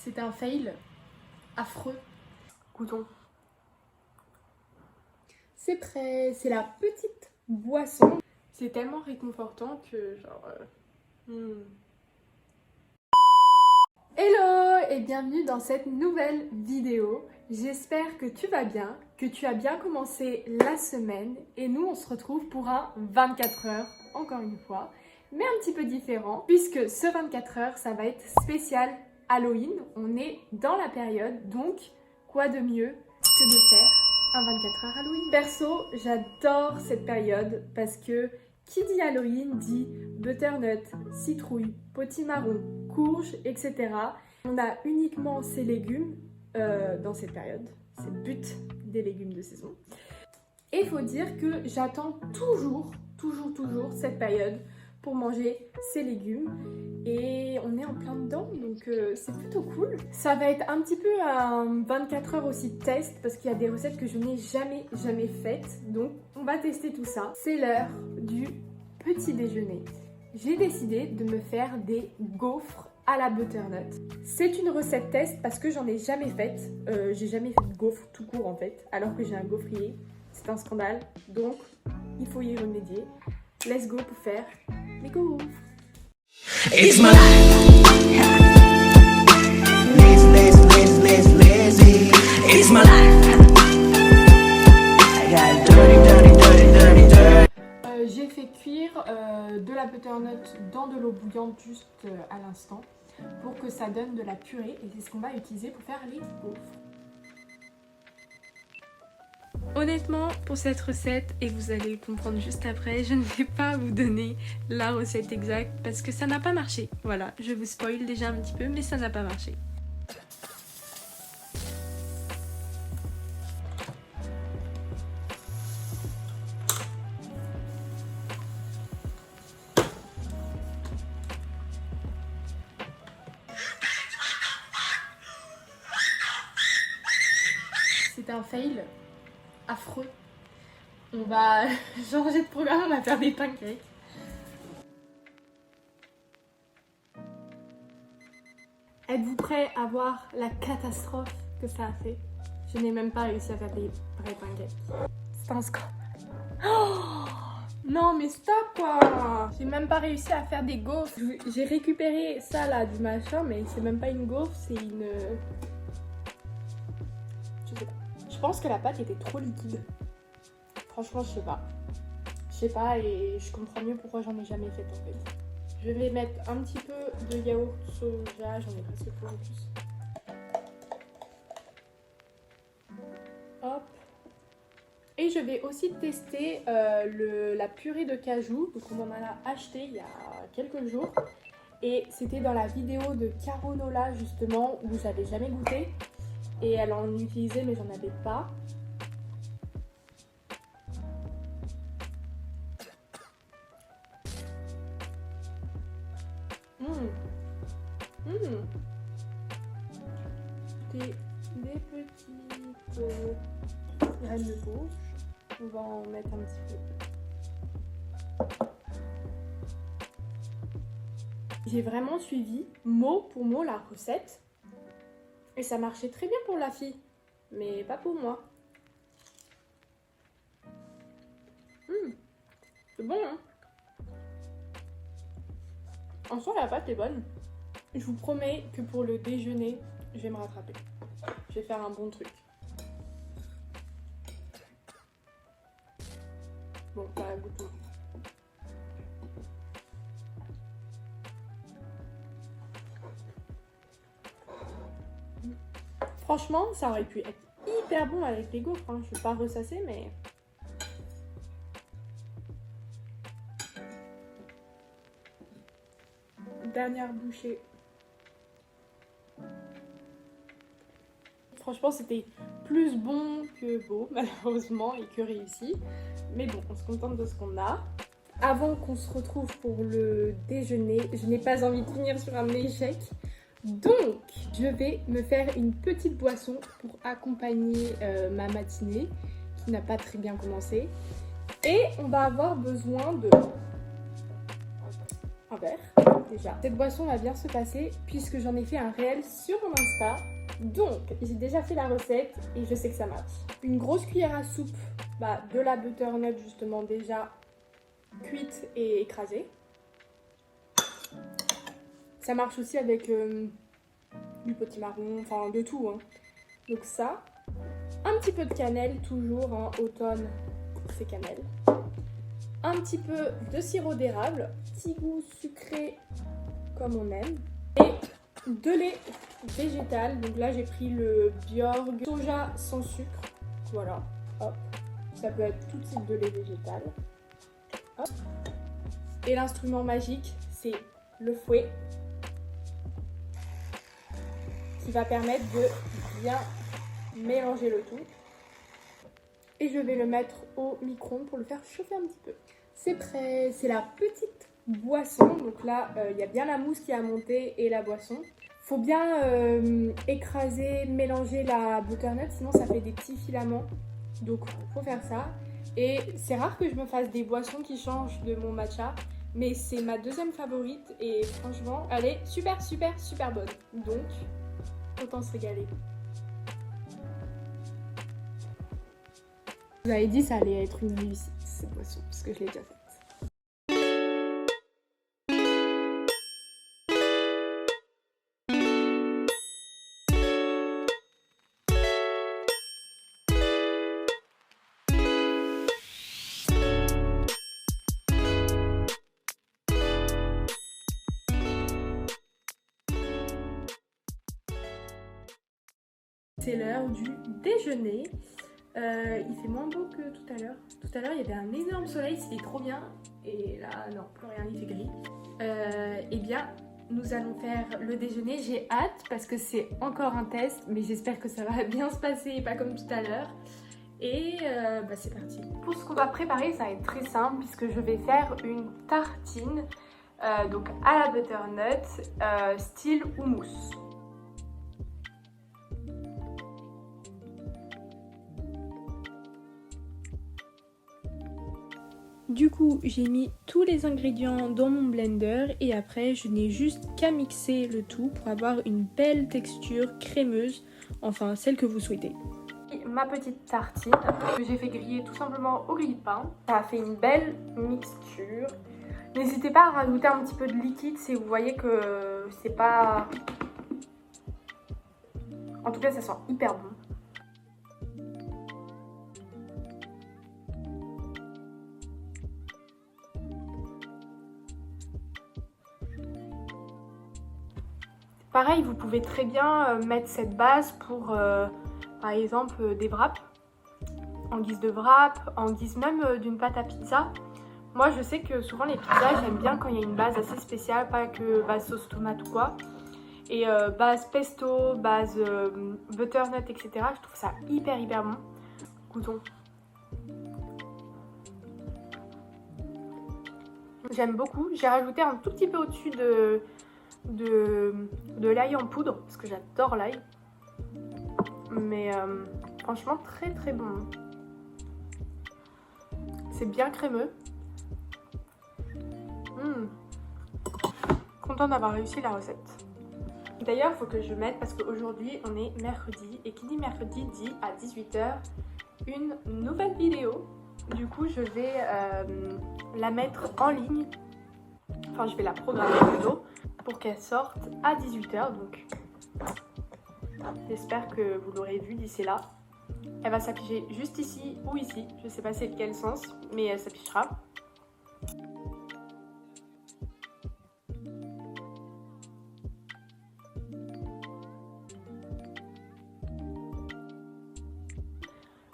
C'était un fail affreux. Goûtons. C'est prêt, c'est la petite boisson. C'est tellement réconfortant que genre... Hello et bienvenue dans cette nouvelle vidéo. J'espère que tu vas bien, que tu as bien commencé la semaine et nous on se retrouve pour un 24 heures, encore une fois, mais un petit peu différent puisque ce 24 heures ça va être spécial Halloween. On est dans la période, donc quoi de mieux que de faire un 24 heures Halloween. Perso, j'adore cette période parce que qui dit Halloween dit butternut, citrouille, potimarron, courge, etc. On a uniquement ces légumes dans cette période. C'est le but des légumes de saison. Et il faut dire que j'attends toujours cette période pour manger ces légumes. Et on est en plein dedans, donc c'est plutôt cool. Ça va être un petit peu un 24 heures aussi test parce qu'il y a des recettes que je n'ai jamais faites. Donc on va tester tout ça. C'est l'heure du petit déjeuner. J'ai décidé de me faire des gaufres à la butternut. C'est une recette test parce que j'en ai jamais faite. J'ai jamais fait de gaufres tout court en fait, alors que j'ai un gaufrier. C'est un scandale, donc il faut y remédier. Let's go pour faire les gaufres. It's my life. Lazy. It's my life. I got dirty. J'ai fait cuire de la butternut dans de l'eau bouillante juste à l'instant pour que ça donne de la purée et c'est ce qu'on va utiliser pour faire les gaufres. Honnêtement, pour cette recette, et vous allez le comprendre juste après, je ne vais pas vous donner la recette exacte parce que ça n'a pas marché. Voilà, je vous spoil déjà un petit peu, mais ça n'a pas marché. C'était un fail affreux. On va changer de programme, on va faire des pancakes. Êtes-vous prêts à voir la catastrophe que ça a fait? Je n'ai même pas réussi à faire des vrais pancakes. C'est un scandale. Oh non mais stop quoi! J'ai même pas réussi à faire des gaufres. J'ai récupéré ça là du machin, mais c'est même pas une gaufre, c'est une... Je sais pas. Je pense que la pâte était trop liquide. Franchement, je sais pas. Je sais pas et je comprends mieux pourquoi j'en ai jamais fait en fait. Je vais mettre un petit peu de yaourt soja, j'en ai presque plus en plus. Hop. Et je vais aussi tester la purée de cajou. Donc on en a acheté il y a quelques jours. Et c'était dans la vidéo de Caronola justement où j'avais jamais goûté. Et elle en utilisait mais j'en avais pas. Des petites graines de courge. On va en mettre un petit peu. J'ai vraiment suivi mot pour mot la recette. Et ça marchait très bien pour la fille. Mais pas pour moi. C'est bon hein. En soi la pâte est bonne. Je vous promets que pour le déjeuner, je vais me rattraper. Je vais faire un bon truc. Bon, pas goûter. Franchement, ça aurait pu être hyper bon avec les gaufres. Hein. Je vais pas ressasser, mais... Dernière bouchée. Franchement, c'était plus bon que beau, malheureusement, et que réussi. Mais bon, on se contente de ce qu'on a. Avant qu'on se retrouve pour le déjeuner, je n'ai pas envie de finir sur un échec. Donc, je vais me faire une petite boisson pour accompagner ma matinée, qui n'a pas très bien commencé. Et on va avoir besoin de un verre. déjà. Cette boisson va bien se passer puisque j'en ai fait un réel sur mon Insta. Donc, j'ai déjà fait la recette et je sais que ça marche. Une grosse cuillère à soupe de la butternut justement déjà cuite et écrasée. Ça marche aussi avec du potimarron, enfin de tout. Hein. Donc ça, un petit peu de cannelle toujours, hein, automne, c'est cannelle. Un petit peu de sirop d'érable, petit goût sucré comme on aime. Et de lait végétal, donc là j'ai pris le Bjorg soja sans sucre, voilà, hop. Ça peut être tout type de lait végétal. Hop. Et l'instrument magique, c'est le fouet qui va permettre de bien mélanger le tout. Et je vais le mettre au micro-ondes pour le faire chauffer un petit peu. C'est prêt, c'est la petite boisson. Donc là, il y a bien la mousse qui a monté et la boisson. Faut bien écraser, mélanger la butternut, sinon ça fait des petits filaments. Donc il faut faire ça. Et c'est rare que je me fasse des boissons qui changent de mon matcha. Mais c'est ma deuxième favorite et franchement, elle est super bonne. Donc, autant se régaler. Je vous avais dit ça allait être une réussite cette boisson parce que je l'ai déjà faite. C'est l'heure du déjeuner. Il fait moins beau que tout à l'heure. Tout à l'heure, il y avait un énorme soleil, c'était trop bien. Et là, non, plus rien, il fait gris. Eh bien, nous allons faire le déjeuner. J'ai hâte parce que c'est encore un test, mais j'espère que ça va bien se passer et pas comme tout à l'heure. Et c'est parti. Pour ce qu'on va préparer, ça va être très simple puisque je vais faire une tartine donc à la butternut style houmous. Du coup, j'ai mis tous les ingrédients dans mon blender et après, je n'ai juste qu'à mixer le tout pour avoir une belle texture crémeuse, enfin celle que vous souhaitez. Ma petite tartine que j'ai fait griller tout simplement au grille-pain. Ça a fait une belle mixture. N'hésitez pas à rajouter un petit peu de liquide si vous voyez que c'est pas... En tout cas, ça sent hyper bon. Pareil, vous pouvez très bien mettre cette base pour, par exemple, des wraps, en guise de wrap, en guise même d'une pâte à pizza. Moi, je sais que souvent les pizzas, j'aime bien quand il y a une base assez spéciale, pas que base sauce tomate ou quoi. Et base pesto, base butternut, etc. Je trouve ça hyper bon. Goûtons. J'aime beaucoup. J'ai rajouté un tout petit peu au-dessus de l'ail en poudre parce que j'adore l'ail, mais franchement très bon. C'est bien crémeux. Content d'avoir réussi la recette. D'ailleurs, il faut que je mette parce qu'aujourd'hui on est mercredi et qui dit mercredi dit à 18 h une nouvelle vidéo. Du coup, je vais la mettre en ligne. Enfin, je vais la programmer plutôt pour qu'elle sorte à 18 h. Donc, j'espère que vous l'aurez vue d'ici là. Elle va s'afficher juste ici ou ici. Je ne sais pas c'est quel sens, mais elle s'affichera.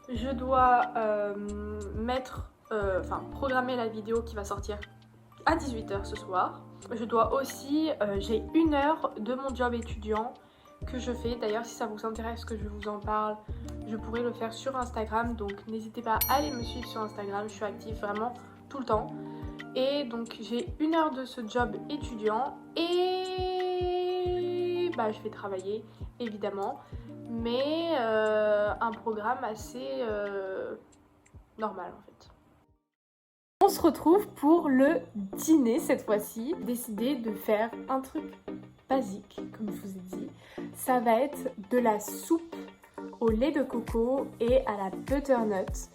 Je dois programmer la vidéo qui va sortir à 18 h ce soir. Je dois aussi, j'ai 1 heure de mon job étudiant que je fais. D'ailleurs, si ça vous intéresse que je vous en parle, je pourrais le faire sur Instagram. Donc n'hésitez pas à aller me suivre sur Instagram. Je suis active vraiment tout le temps. Et donc j'ai 1 heure de ce job étudiant et je vais travailler évidemment. Mais un programme assez normal en fait. On se retrouve pour le dîner cette fois-ci. J'ai décidé de faire un truc basique, comme je vous ai dit. Ça va être de la soupe au lait de coco et à la butternut.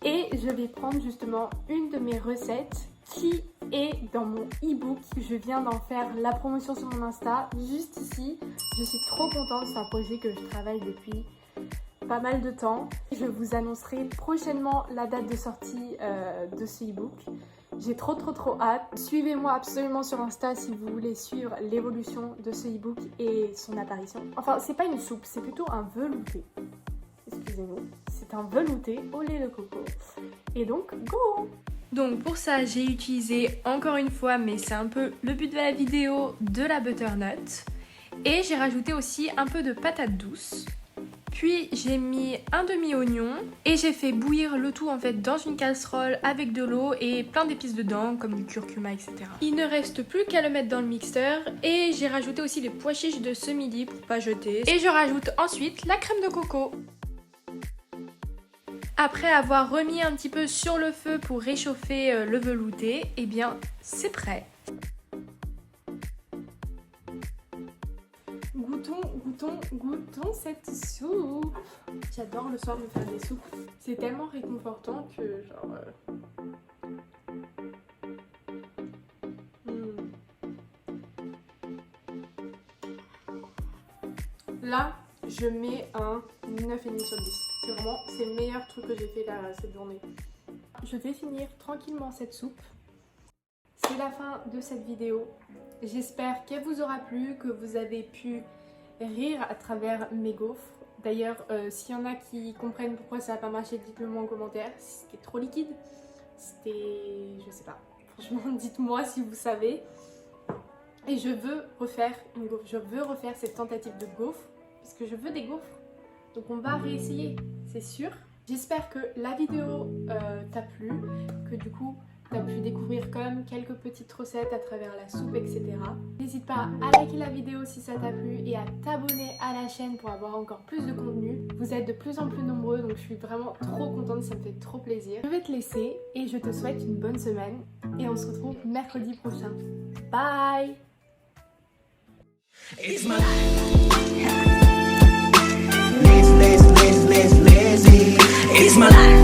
Et je vais prendre justement une de mes recettes qui est dans mon e-book. Je viens d'en faire la promotion sur mon Insta, juste ici. Je suis trop contente, c'est un projet que je travaille depuis pas mal de temps. Je vous annoncerai prochainement la date de sortie de ce e-book. J'ai trop hâte. Suivez-moi absolument sur Insta si vous voulez suivre l'évolution de ce e-book et son apparition. Enfin, c'est pas une soupe, c'est plutôt un velouté. Excusez-moi, c'est un velouté au lait de coco. Et donc, go! Donc pour ça, j'ai utilisé encore une fois, mais c'est un peu le but de la vidéo, de la butternut. Et j'ai rajouté aussi un peu de patate douce. Puis j'ai mis un demi-oignon et j'ai fait bouillir le tout en fait dans une casserole avec de l'eau et plein d'épices dedans comme du curcuma, etc. Il ne reste plus qu'à le mettre dans le mixeur et j'ai rajouté aussi les pois chiches de ce midi pour pas jeter. Et je rajoute ensuite la crème de coco. Après avoir remis un petit peu sur le feu pour réchauffer le velouté, eh bien c'est prêt. Goûtons cette soupe. J'adore le soir me faire des soupes. C'est tellement réconfortant que genre... Là, je mets un 9,5 sur 10. C'est vraiment le meilleur truc que j'ai fait là, cette journée. Je vais finir tranquillement cette soupe. C'est la fin de cette vidéo. J'espère qu'elle vous aura plu, que vous avez pu rire à travers mes gaufres. D'ailleurs, s'il y en a qui comprennent pourquoi ça n'a pas marché, dites-le moi en commentaire. C'était trop liquide. C'était... je sais pas. Franchement, dites-moi si vous savez. Et je veux refaire une gaufre. Je veux refaire cette tentative de gaufre. Parce que je veux des gaufres. Donc on va réessayer, c'est sûr. J'espère que la vidéo t'a plu. Que du coup... tu as pu découvrir quand même quelques petites recettes à travers la soupe, etc. N'hésite pas à liker la vidéo si ça t'a plu et à t'abonner à la chaîne pour avoir encore plus de contenu. Vous êtes de plus en plus nombreux, donc je suis vraiment trop contente, ça me fait trop plaisir. Je vais te laisser et je te souhaite une bonne semaine et on se retrouve mercredi prochain. Bye! It's my life. Lazy, lazy, lazy, lazy, lazy. It's my life.